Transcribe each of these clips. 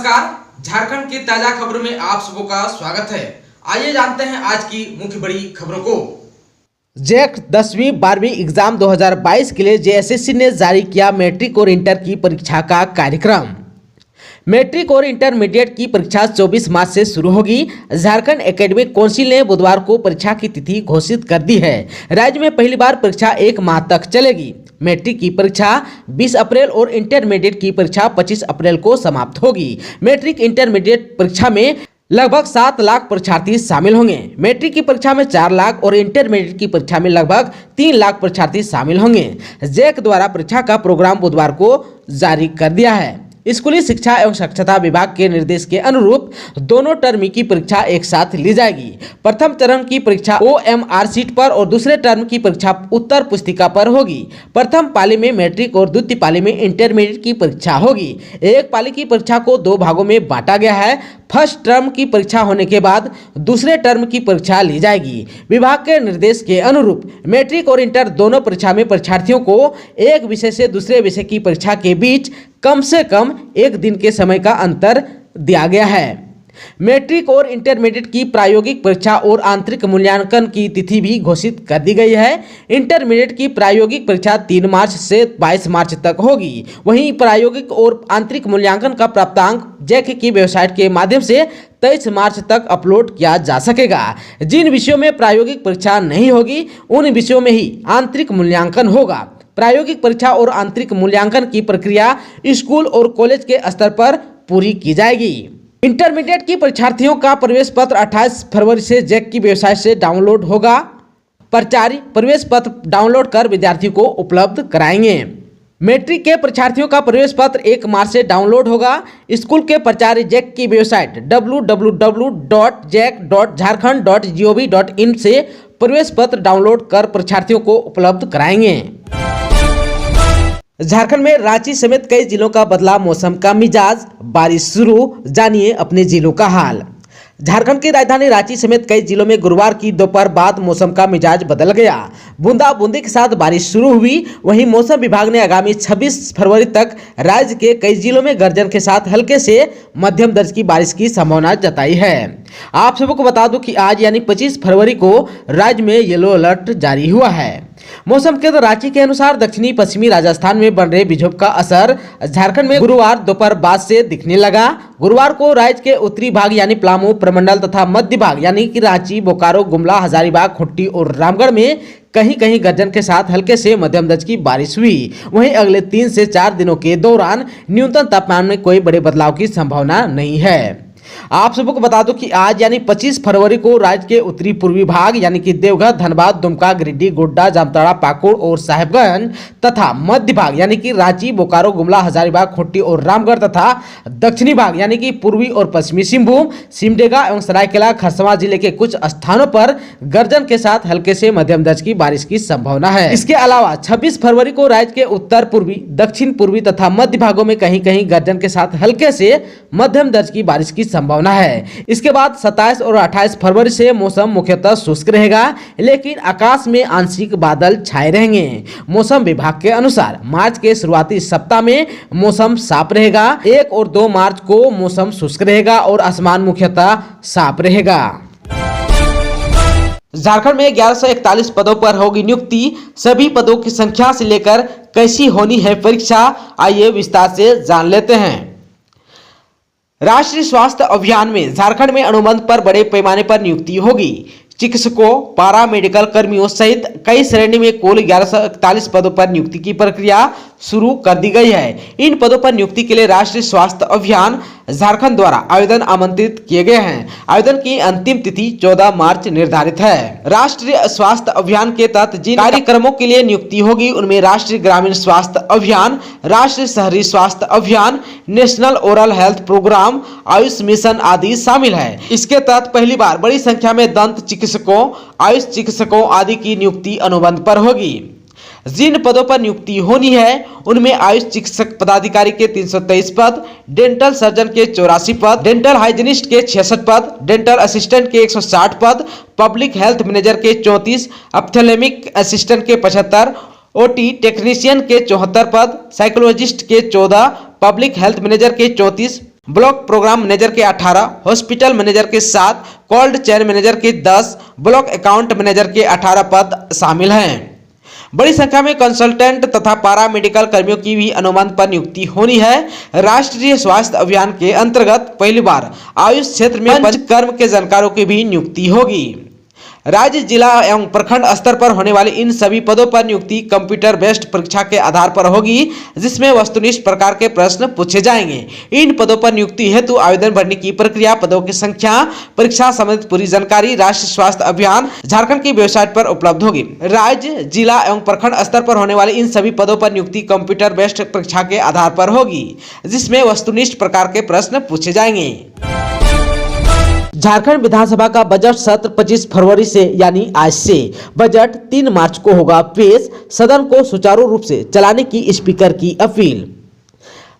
नमस्कार, झारखंड की ताजा खबरों में आप सबों का स्वागत है। आइए जानते हैं आज की मुख्य बड़ी खबरों को। जैक 10वीं 12वीं एग्जाम 2022 के लिए जेएसएससी ने जारी किया मैट्रिक और इंटर की परीक्षा का कार्यक्रम। मैट्रिक और इंटरमीडिएट की परीक्षा 24 मार्च से शुरू होगी। झारखंड एकेडमिक काउंसिल ने बुधवार को परीक्षा की तिथि घोषित कर दी है। राज्य में पहली बार परीक्षा 1 माह तक चलेगी। मैट्रिक की परीक्षा 20 अप्रैल और इंटरमीडिएट की परीक्षा 25 अप्रैल को समाप्त होगी। मैट्रिक इंटरमीडिएट परीक्षा में लगभग 7 लाख परीक्षार्थी शामिल होंगे। मैट्रिक की परीक्षा में 4 लाख और इंटरमीडिएट की परीक्षा में लगभग 3 लाख परीक्षार्थी शामिल होंगे। जैक द्वारा परीक्षा का प्रोग्राम बुधवार को जारी कर दिया है। स्कूली शिक्षा एवं साक्षरता विभाग के निर्देश के अनुरूप दोनों टर्म की परीक्षा एक साथ ली जाएगी। प्रथम चरण की परीक्षा OMR सीट पर और दूसरे टर्म की परीक्षा उत्तर पुस्तिका पर होगी। प्रथम पाली में मैट्रिक और द्वितीय पाली में इंटरमीडिएट की परीक्षा होगी। एक पाली की परीक्षा को 2 भागों में बांटा गया है। फर्स्ट टर्म की परीक्षा होने के बाद दूसरे टर्म की परीक्षा ली जाएगी। विभाग के निर्देश के अनुरूप मैट्रिक और इंटर दोनों परीक्षा में परीक्षार्थियों को एक विषय से दूसरे विषय की परीक्षा के बीच कम से कम 1 दिन के समय का अंतर दिया गया है। मैट्रिक और इंटरमीडिएट की प्रायोगिक परीक्षा और आंतरिक मूल्यांकन की तिथि भी घोषित कर दी गई है। इंटरमीडिएट की प्रायोगिक परीक्षा 3 मार्च से 22 मार्च तक होगी। वहीं प्रायोगिक और आंतरिक मूल्यांकन का प्राप्तांक जैक की वेबसाइट के माध्यम से 23 मार्च तक अपलोड किया जा सकेगा। जिन विषयों में प्रायोगिक परीक्षा नहीं होगी उन विषयों में ही आंतरिक मूल्यांकन होगा। प्रायोगिक परीक्षा और आंतरिक मूल्यांकन की प्रक्रिया स्कूल और कॉलेज के स्तर पर पूरी की जाएगी। इंटरमीडिएट की परीक्षार्थियों का प्रवेश पत्र 28 फरवरी से जैक की वेबसाइट से डाउनलोड होगा। प्राचार्य प्रवेश पत्र डाउनलोड कर विद्यार्थियों को उपलब्ध कराएंगे। मैट्रिक के परीक्षार्थियों का प्रवेश पत्र 1 मार्च से डाउनलोड होगा। स्कूल के प्राचार्य जैक की वेबसाइट www.jack.jharkhand.gov.in से प्रवेश पत्र डाउनलोड कर परीक्षार्थियों को उपलब्ध कराएंगे। झारखंड में रांची समेत कई जिलों का बदला मौसम का मिजाज, बारिश शुरू, जानिए अपने जिलों का हाल। झारखंड की राजधानी रांची समेत कई जिलों में गुरुवार की दोपहर बाद मौसम का मिजाज बदल गया। बूंदाबूंदी के साथ बारिश शुरू हुई। वहीं मौसम विभाग ने आगामी 26 फरवरी तक राज्य के कई जिलों में गर्जन के साथ हल्के से मध्यम दर्ज की बारिश की संभावना जताई है। आप सबको बता दूं कि आज यानी 25 फरवरी को राज्य में येलो अलर्ट जारी हुआ है। मौसम केंद्र रांची के अनुसार दक्षिणी पश्चिमी राजस्थान में बन रहे विक्षोभ का असर झारखंड में गुरुवार दोपहर बाद से दिखने लगा। गुरुवार को राज्य के उत्तरी भाग यानी पलामू प्रमंडल तथा मध्य भाग यानी कि रांची, बोकारो, गुमला, हजारीबाग, खूंटी और रामगढ़ में कहीं कहीं गर्जन के साथ हल्के से मध्यम दर्ज की बारिश हुई। वहीं अगले 3 से 4 दिनों के दौरान न्यूनतम तापमान में कोई बड़े बदलाव की संभावना नहीं है। आप सबको बता दो कि आज यानी 25 फरवरी को राज्य के उत्तरी पूर्वी भाग यानी कि देवघर, धनबाद, दुमका, गिरिडीह, गोड्डा, जामताड़ा, पाकुड़ और साहेबगंज तथा मध्य भाग यानी कि रांची, बोकारो, गुमला, हजारीबाग, खूंटी और रामगढ़ तथा दक्षिणी भाग यानी कि पूर्वी और पश्चिमी सिंहभूम, सिमडेगा एवं सरायकेला खरसावां जिले के कुछ स्थानों पर गर्जन के साथ हल्के से मध्यम दर्ज की बारिश की संभावना है। इसके अलावा 26 फरवरी को राज्य के उत्तर पूर्वी, दक्षिण पूर्वी तथा मध्य भागों में कहीं कहीं गर्जन के साथ हल्के से मध्यम दर्ज की बारिश की संभावना है। इसके बाद 27 और 28 फरवरी से मौसम मुख्यतः शुष्क रहेगा, लेकिन आकाश में आंशिक बादल छाए रहेंगे। मौसम विभाग के अनुसार मार्च के शुरुआती सप्ताह में मौसम साफ रहेगा। 1 और 2 मार्च को मौसम शुष्क रहेगा और आसमान मुख्यतः साफ रहेगा। झारखंड में 1141 पदों पर होगी नियुक्ति। सभी पदों की संख्या से लेकर कैसी होनी है परीक्षा, आइए विस्तार से जान लेते हैं। राष्ट्रीय स्वास्थ्य अभियान में झारखंड में अनुबंध पर बड़े पैमाने पर नियुक्ति होगी। चिकित्सकों, पारा मेडिकल कर्मियों सहित कई श्रेणी में कुल 1141 पदों पर नियुक्ति की प्रक्रिया शुरू कर दी गई है। इन पदों पर नियुक्ति के लिए राष्ट्रीय स्वास्थ्य अभियान झारखंड द्वारा आवेदन आमंत्रित किए गए हैं। आवेदन की अंतिम तिथि 14 मार्च निर्धारित है। राष्ट्रीय स्वास्थ्य अभियान के तहत जिन कार्यक्रमों के लिए नियुक्ति होगी उनमें राष्ट्रीय ग्रामीण स्वास्थ्य अभियान, राष्ट्रीय शहरी स्वास्थ्य अभियान, national oral health programme, Ayush mission आदि शामिल है। इसके तहत पहली बार बड़ी संख्या में दंत चिकित्सकों, आयुष चिकित्सकों आदि की नियुक्ति अनुबंध पर होगी। जिन पदों पर नियुक्ति होनी है उनमें आयुष चिकित्सक पदाधिकारी के 323 पद, डेंटल सर्जन के 84 पद, डेंटल हाइजीनिस्ट के 66 पद, डेंटल असिस्टेंट के 160 पद, पब्लिक हेल्थ मैनेजर के 34, ऑप्थेल्मिक असिस्टेंट के 75, ओटी टेक्नीशियन के 74 पद, साइकोलॉजिस्ट के 14, पब्लिक हेल्थ मैनेजर के 34, ब्लॉक प्रोग्राम मैनेजर के 18, हॉस्पिटल मैनेजर के 7, कोल्ड चेन मैनेजर के 10, ब्लॉक अकाउंट मैनेजर के 18 पद शामिल हैं। बड़ी संख्या में कंसल्टेंट तथा पारा मेडिकल कर्मियों की भी अनुबंध पर नियुक्ति होनी है। राष्ट्रीय स्वास्थ्य अभियान के अंतर्गत पहली बार आयुष क्षेत्र में पंचकर्म के जानकारों की भी नियुक्ति होगी। राज्य, जिला एवं प्रखंड स्तर पर होने वाली इन सभी पदों पर नियुक्ति कंप्यूटर बेस्ड परीक्षा के आधार पर होगी, जिसमें वस्तुनिष्ठ प्रकार के प्रश्न पूछे जाएंगे। इन पदों पर नियुक्ति हेतु आवेदन भरने की प्रक्रिया, पदों की संख्या, परीक्षा संबंधित पूरी जानकारी राष्ट्रीय स्वास्थ्य अभियान झारखंड की वेबसाइट पर उपलब्ध होगी। राज्य, जिला एवं प्रखंड स्तर पर होने वाले इन सभी पदों पर नियुक्ति कंप्यूटर बेस्ड परीक्षा के आधार पर होगी, जिसमें वस्तुनिष्ठ प्रकार के प्रश्न पूछे जाएंगे। झारखंड विधानसभा का बजट सत्र 25 फरवरी से यानी आज से, बजट 3 मार्च को होगा पेश, सदन को सुचारू रूप से चलाने की स्पीकर की अपील।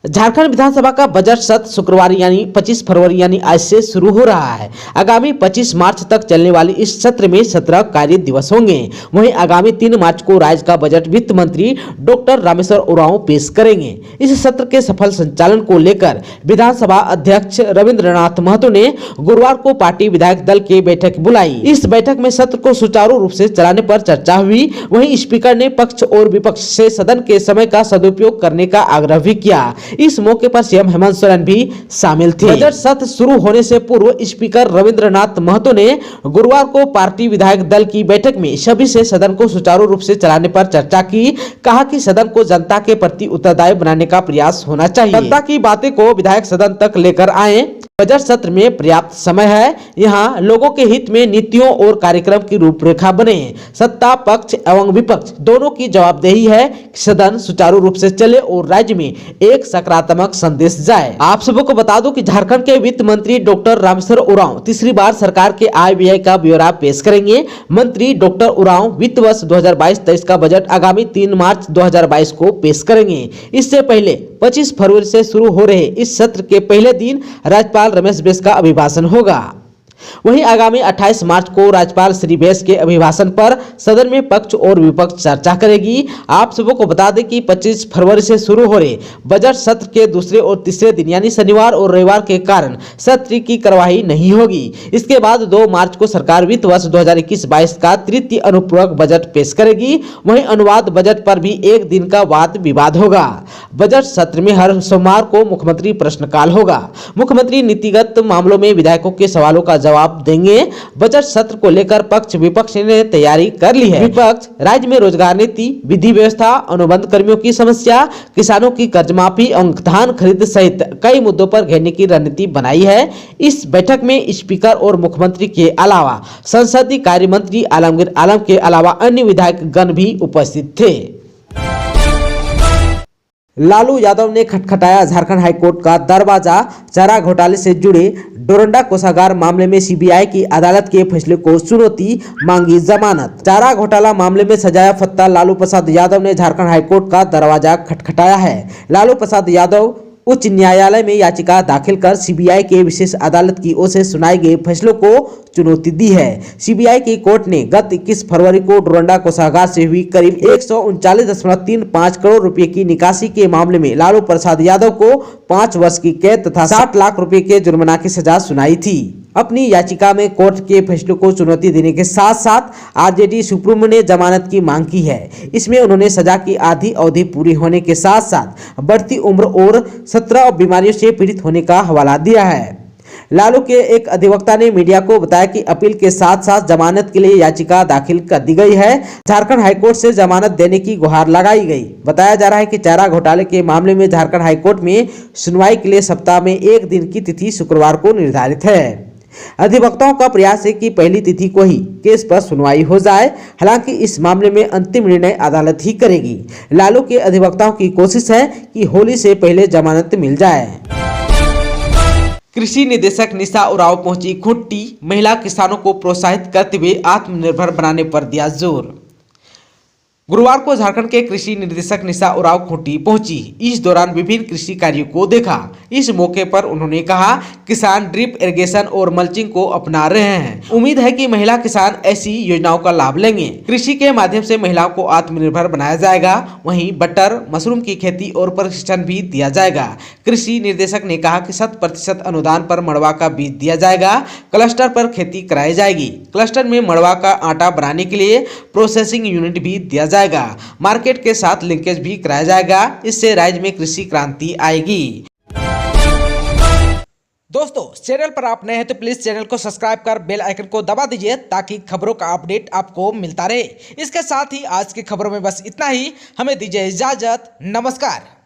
झारखंड विधानसभा का बजट सत्र शुक्रवार यानी 25 फरवरी यानी आज से शुरू हो रहा है। आगामी 25 मार्च तक चलने वाली इस सत्र में 17 कार्य दिवस होंगे। वहीं आगामी 3 मार्च को राज्य का बजट वित्त मंत्री डॉक्टर रामेश्वर उरांव पेश करेंगे। इस सत्र के सफल संचालन को लेकर विधानसभा अध्यक्ष रविंद्रनाथ महतो ने गुरुवार को पार्टी विधायक दल की बैठक बुलाई। इस बैठक में सत्र को सुचारू रूप से चलाने पर चर्चा हुई। वहीं स्पीकर ने पक्ष और विपक्ष से सदन के समय का सदुपयोग करने का आग्रह भी किया। इस मौके पर सीएम हेमंत सोरेन भी शामिल थे। बजट सत्र शुरू होने से पूर्व स्पीकर रविंद्रनाथ महतो ने गुरुवार को पार्टी विधायक दल की बैठक में सभी से सदन को सुचारू रूप से चलाने पर चर्चा की। कहा कि सदन को जनता के प्रति उत्तरदायी बनाने का प्रयास होना चाहिए। जनता की बातें को विधायक सदन तक लेकर आए। बजट सत्र में पर्याप्त समय है। यहाँ लोगों के हित में नीतियों और कार्यक्रम की रूपरेखा बने। सत्ता पक्ष एवं विपक्ष दोनों की जवाबदेही है कि सदन सुचारू रूप से चले और राज्य में एक सकारात्मक संदेश जाए। आप सबको को बता दूं कि झारखंड के वित्त मंत्री डॉक्टर रामेश्वर उरांव तीसरी बार सरकार के आय व्यय का ब्यौरा पेश करेंगे। मंत्री डॉक्टर उरांव वित्त वर्ष 2022-23 का बजट आगामी 3 मार्च 2022 को पेश करेंगे। इससे पहले 25 फरवरी से शुरू हो रहे इस सत्र के पहले दिन राज्यपाल रमेश बैस का अभिभाषण होगा। वहीं आगामी 28 मार्च को राज्यपाल श्री बैस के अभिभाषण पर सदन में पक्ष और विपक्ष चर्चा करेगी। आप सबको को बता दें कि 25 फरवरी से शुरू हो रहे बजट सत्र के दूसरे और तीसरे दिन यानी शनिवार और रविवार के कारण सत्र की कार्यवाही नहीं होगी। इसके बाद 2 मार्च को सरकार वित्त वर्ष 2021-22 का तृतीय अनुपूरक बजट पेश करेगी। वहीं अनुवाद बजट पर भी एक दिन का वाद विवाद होगा। बजट सत्र में हर सोमवार को मुख्यमंत्री प्रश्नकाल होगा। मुख्यमंत्री नीतिगत मामलों में विधायकों के सवालों का जवाब देंगे। बजट सत्र को लेकर पक्ष विपक्ष ने तैयारी कर ली है। विपक्ष राज्य में रोजगार नीति, विधि व्यवस्था, अनुबंध कर्मियों की समस्या, किसानों की कर्ज माफी और धान खरीद सहित कई मुद्दों पर घेरने की रणनीति बनाई है। इस बैठक में स्पीकर और मुख्यमंत्री के अलावा संसदीय कार्य मंत्री आलमगीर आलम के अलावा अन्य विधायक गण भी उपस्थित थे। लालू यादव ने खटखटाया झारखंड हाईकोर्ट का दरवाजा। चारा घोटाले से जुड़े डोरंडा कोषागार मामले में सीबीआई की अदालत के फैसले को चुनौती, मांगी जमानत। चारा घोटाला मामले में सजायाफ्ता लालू प्रसाद यादव ने झारखंड हाईकोर्ट का दरवाजा खटखटाया है। लालू प्रसाद यादव उच्च न्यायालय में याचिका दाखिल कर सीबीआई के विशेष अदालत की ओर से सुनाए गए फैसलों को चुनौती दी है। सीबीआई की कोर्ट ने गत 21 फरवरी को डोरंडा कोषागार से हुई करीब 139.35 करोड़ रुपए की निकासी के मामले में लालू प्रसाद यादव को 5 वर्ष की कैद तथा 60 लाख रुपए के जुर्माना की सजा सुनाई थी। अपनी याचिका में कोर्ट के फैसले को चुनौती देने के साथ साथ आरजेडी सुप्रीमो ने जमानत की मांग की है। इसमें उन्होंने सजा की आधी अवधि पूरी होने के साथ साथ बढ़ती उम्र और 17 बीमारियों से पीड़ित होने का हवाला दिया है। लालू के एक अधिवक्ता ने मीडिया को बताया कि अपील के साथ साथ जमानत के लिए याचिका दाखिल कर दी गई है। झारखंड हाईकोर्ट से जमानत देने की गुहार लगाई गई। बताया जा रहा है कि चारा घोटाले के मामले में झारखंड हाईकोर्ट में सुनवाई के लिए सप्ताह में 1 दिन की तिथि शुक्रवार को निर्धारित है। अधिवक्ताओं का प्रयास है कि पहली तिथि को ही केस पर सुनवाई हो जाए। हालांकि इस मामले में अंतिम निर्णय अदालत ही करेगी। लालू के अधिवक्ताओं की कोशिश है कि होली से पहले जमानत मिल जाए। कृषि निदेशक निशा उरांव पहुंची खूंटी। महिला किसानों को प्रोत्साहित करते हुए आत्मनिर्भर बनाने पर दिया जोर। गुरुवार को झारखंड के कृषि निदेशक निशा उरांव खूंटी पहुंची। इस दौरान विभिन्न कृषि कार्यों को देखा। इस मौके पर उन्होंने कहा, किसान ड्रिप इरिगेशन और मल्चिंग को अपना रहे हैं। उम्मीद है कि महिला किसान ऐसी योजनाओं का लाभ लेंगे। कृषि के माध्यम से महिलाओं को आत्मनिर्भर बनाया जाएगा। वहीं बटर, मशरूम की खेती और प्रशिक्षण भी दिया जाएगा। कृषि निदेशक ने कहा कि 100% अनुदान पर मड़वा का बीज दिया जाएगा। क्लस्टर पर खेती कराई जाएगी। क्लस्टर में मड़वा का आटा बनाने के लिए प्रोसेसिंग यूनिट भी दिया जाएगा। मार्केट के साथ लिंकेज भी कराया जाएगा। इससे राज्य में कृषि क्रांति आएगी। दोस्तों, चैनल पर आप नए हैं तो प्लीज चैनल को सब्सक्राइब कर बेल आइकन को दबा दीजिए ताकि खबरों का अपडेट आपको मिलता रहे। इसके साथ ही आज की खबरों में बस इतना ही। हमें दीजिए इजाजत। नमस्कार।